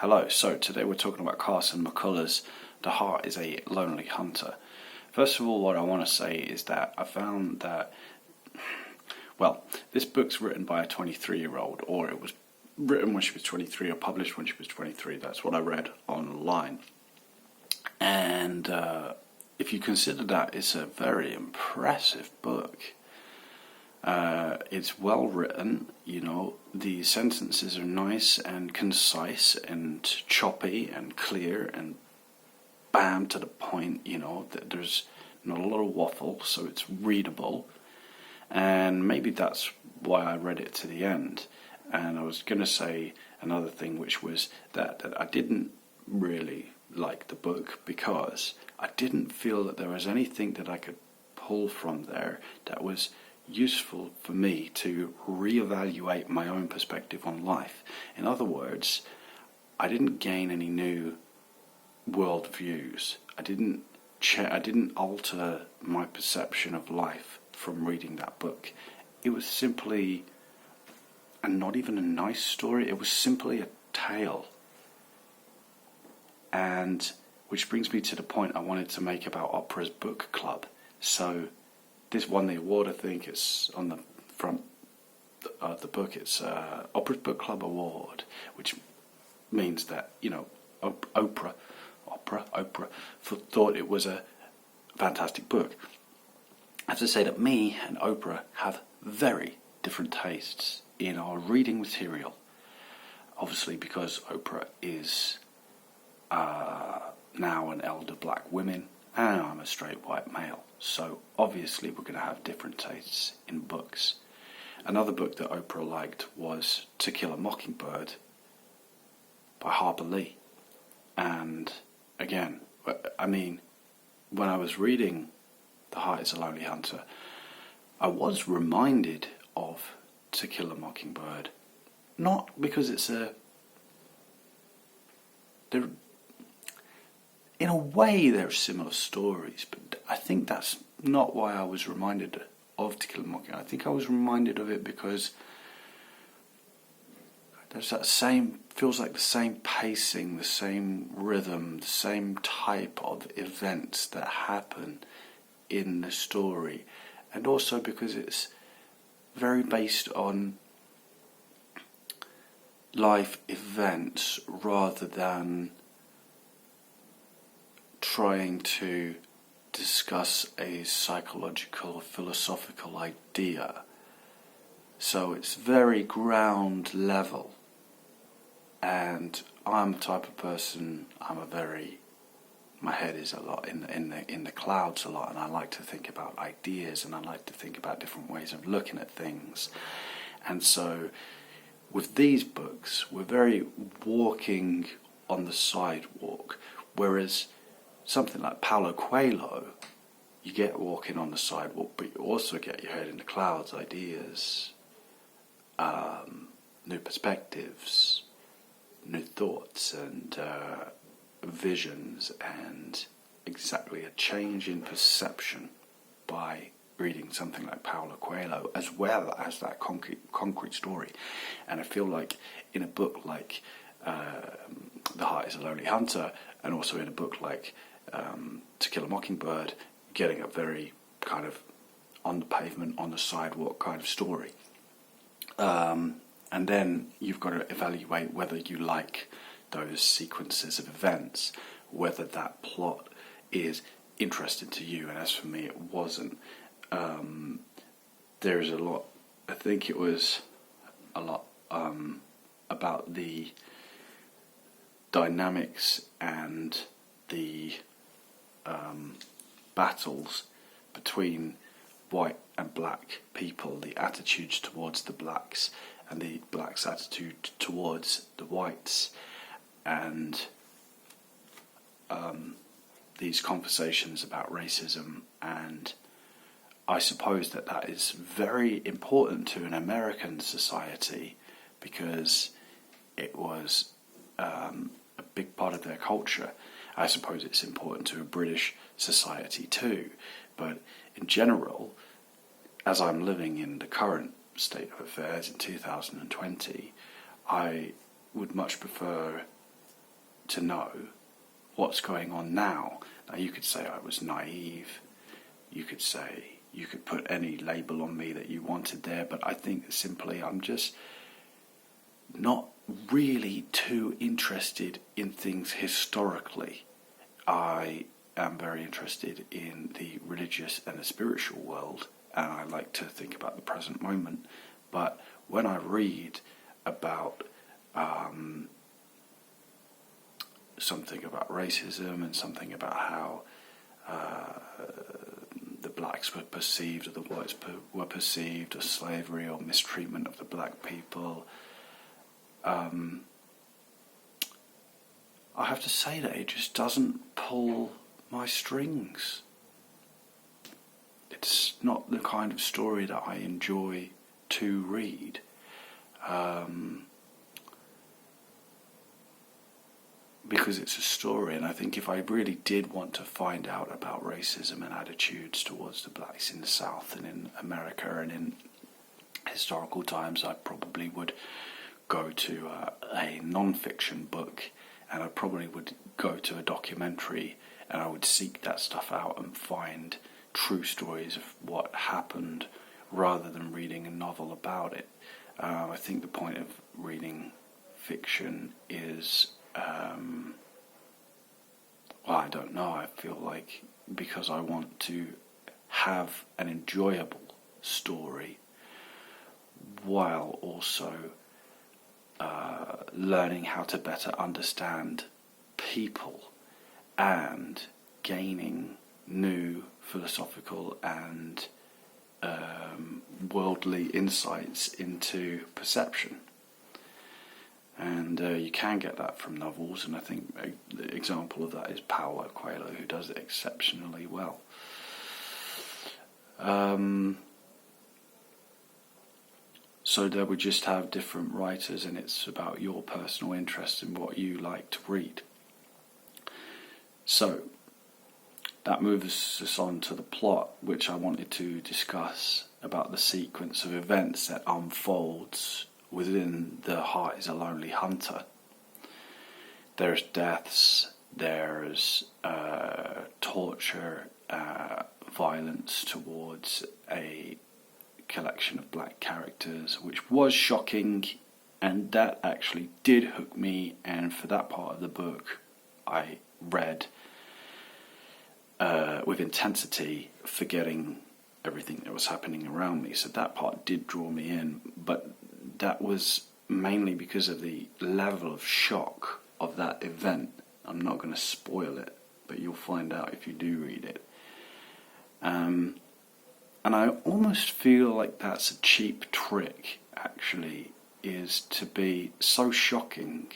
Hello, so today we're talking about Carson McCullers' The Heart is a Lonely Hunter. First of all, what I want to say is that I found that, this book's written by a 23-year-old, or it was written when she was 23 or published when she was 23. That's what I read online. And if you consider that, it's a very impressive book. It's well written, the sentences are nice and concise and choppy and clear and bam to the point, that there's not a lot of waffle, so it's readable. And maybe that's why I read it to the end. And I was going to say another thing, which was that I didn't really like the book because I didn't feel that there was anything that I could pull from there that was useful for me to reevaluate my own perspective on life. In other words, I didn't gain any new world views. I didn't alter my perception of life from reading that book. It was simply, and not even a nice story, it was simply a tale. And which brings me to the point I wanted to make about Oprah's book club. So this won the award. I think it's on the front of the book. It's Oprah's Book Club Award, which means that Oprah thought it was a fantastic book. I have to say that me and Oprah have very different tastes in our reading material. Obviously, because Oprah is now an elder black woman, and I'm a straight white male. So obviously we're going to have different tastes in books. Another book that Oprah liked was To Kill a Mockingbird by Harper Lee. And again, when I was reading The Heart is a Lonely Hunter, I was reminded of To Kill a Mockingbird. Not because it's in a way they're similar stories, but I think that's not why I was reminded of To Kill a Mockingbird. I think I was reminded of it because there's feels like the same pacing, the same rhythm, the same type of events that happen in the story, and also because it's very based on life events rather than trying to discuss a psychological, philosophical idea. So it's very ground level. And I'm the type of person, my head is a lot in the clouds a lot, and I like to think about ideas, and I like to think about different ways of looking at things. And so with these books, we're very walking on the sidewalk, whereas something like Paulo Coelho, you get walking on the sidewalk, but you also get your head in the clouds, ideas, new perspectives, new thoughts and visions, and exactly a change in perception by reading something like Paulo Coelho, as well as that concrete story. And I feel like in a book like The Heart is a Lonely Hunter, and also in a book like To Kill a Mockingbird, getting a very kind of on the pavement, on the sidewalk kind of story. And then you've got to evaluate whether you like those sequences of events, whether that plot is interesting to you. And as for me, it wasn't. There's a lot, I think it was a lot about the dynamics and the battles between white and black people, the attitudes towards the blacks and the blacks' attitude towards the whites, and these conversations about racism. And I suppose that is very important to an American society because it was a big part of their culture. I suppose it's important to a British society too, but in general, as I'm living in the current state of affairs in 2020, I would much prefer to know what's going on now. Now, you could say I was naive. You could put any label on me that you wanted there, but I think simply I'm just not really too interested in things historically. I am very interested in the religious and the spiritual world, and I like to think about the present moment. But when I read about something about racism and something about how the blacks were perceived, or the whites were perceived, or slavery or mistreatment of the black people, I have to say that it just doesn't pull my strings. It's not the kind of story that I enjoy to read. Because it's a story, and I think if I really did want to find out about racism and attitudes towards the blacks in the South and in America and in historical times, I probably would go to a non-fiction book, and I probably would go to a documentary, and I would seek that stuff out and find true stories of what happened rather than reading a novel about it. I think the point of reading fiction is well, I don't know. I feel like because I want to have an enjoyable story while also learning how to better understand people and gaining new philosophical and worldly insights into perception. And you can get that from novels, and I think the example of that is Paulo Coelho, who does it exceptionally well. So there we just have different writers, and it's about your personal interest in what you like to read. So that moves us on to the plot, which I wanted to discuss about the sequence of events that unfolds within The Heart is a Lonely Hunter. There's deaths, there's torture, violence towards a collection of black characters, which was shocking, and that actually did hook me, and for that part of the book I read with intensity, forgetting everything that was happening around me. So that part did draw me in, but that was mainly because of the level of shock of that event. I'm not going to spoil it, but you'll find out if you do read it. And I almost feel like that's a cheap trick, actually, is to be so shocking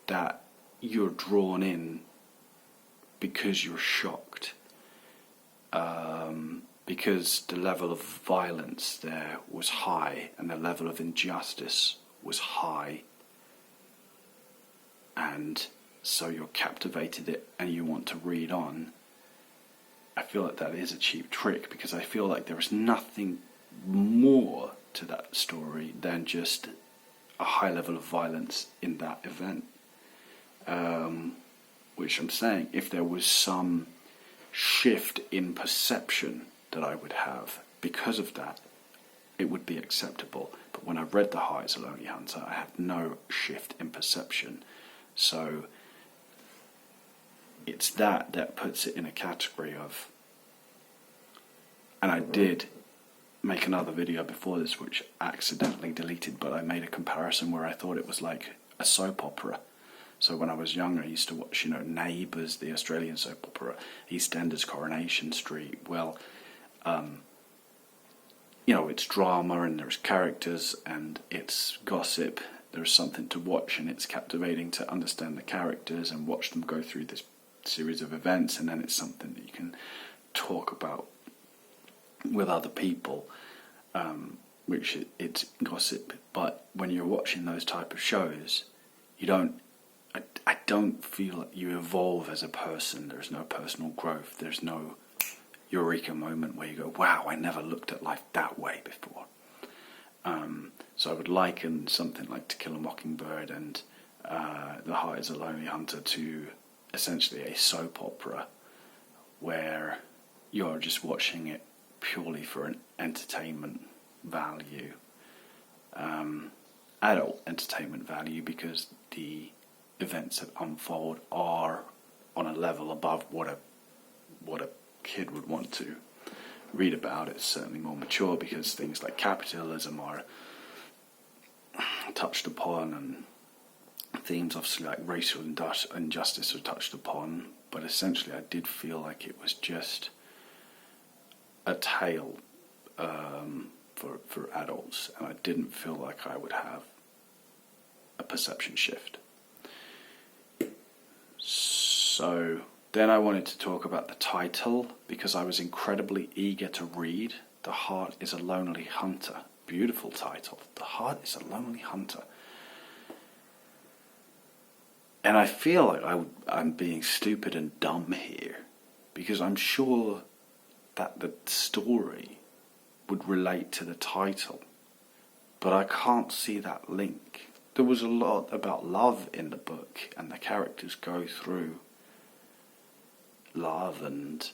that you're drawn in because you're shocked. Because the level of violence there was high, and the level of injustice was high, and so you're captivated it and you want to read on. I feel like that is a cheap trick, because I feel like there is nothing more to that story than just a high level of violence in that event. Which I'm saying, if there was some shift in perception that I would have because of that, it would be acceptable. But when I read The Heart is a Lonely Hunter, I had no shift in perception. So it's that puts it in a category of, and I did make another video before this which I accidentally deleted, but I made a comparison where I thought it was like a soap opera. So when I was younger, I used to watch, Neighbours, the Australian soap opera, EastEnders, Coronation Street. Well, it's drama, and there's characters, and it's gossip. There's something to watch, and it's captivating to understand the characters and watch them go through this series of events, and then it's something that you can talk about with other people, which it's gossip. But when you're watching those type of shows, I don't feel like you evolve as a person. There's no personal growth. There's no eureka moment where you go, wow, I never looked at life that way before. So I would liken something like To Kill a Mockingbird and The Heart is a Lonely Hunter to essentially a soap opera where you're just watching it purely for an entertainment value, adult entertainment value, because the events that unfold are on a level above what a kid would want to read about. It's certainly more mature because things like capitalism are touched upon, and themes obviously like racial injustice are touched upon, but essentially I did feel like it was just a tale for adults, and I didn't feel like I would have a perception shift. So then I wanted to talk about the title, because I was incredibly eager to read The Heart is a Lonely Hunter. Beautiful title. The Heart is a Lonely Hunter. And I feel like I'm being stupid and dumb here, because I'm sure that the story would relate to the title, but I can't see that link. There was a lot about love in the book, and the characters go through love and,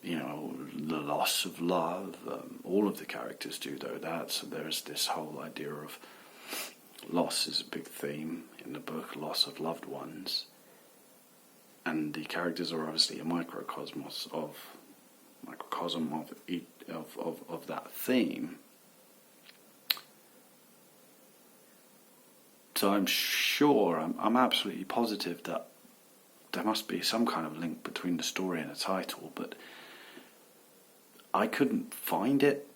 you know, the loss of love. All of the characters do that, so there's this whole idea of loss is a big theme in the book, loss of loved ones, and the characters are obviously a microcosm of that theme. So I'm sure, I'm absolutely positive that there must be some kind of link between the story and the title, but I couldn't find it.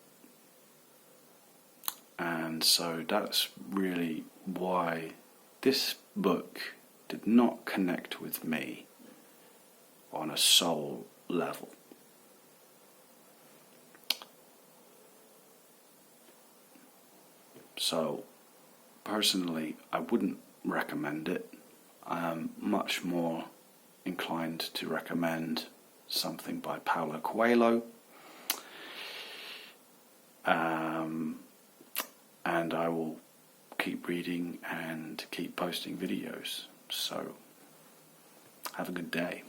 And so that's really why this book did not connect with me on a soul level. So personally, I wouldn't recommend it. I'm much more inclined to recommend something by Paulo Coelho. And I will keep reading and keep posting videos. So have a good day.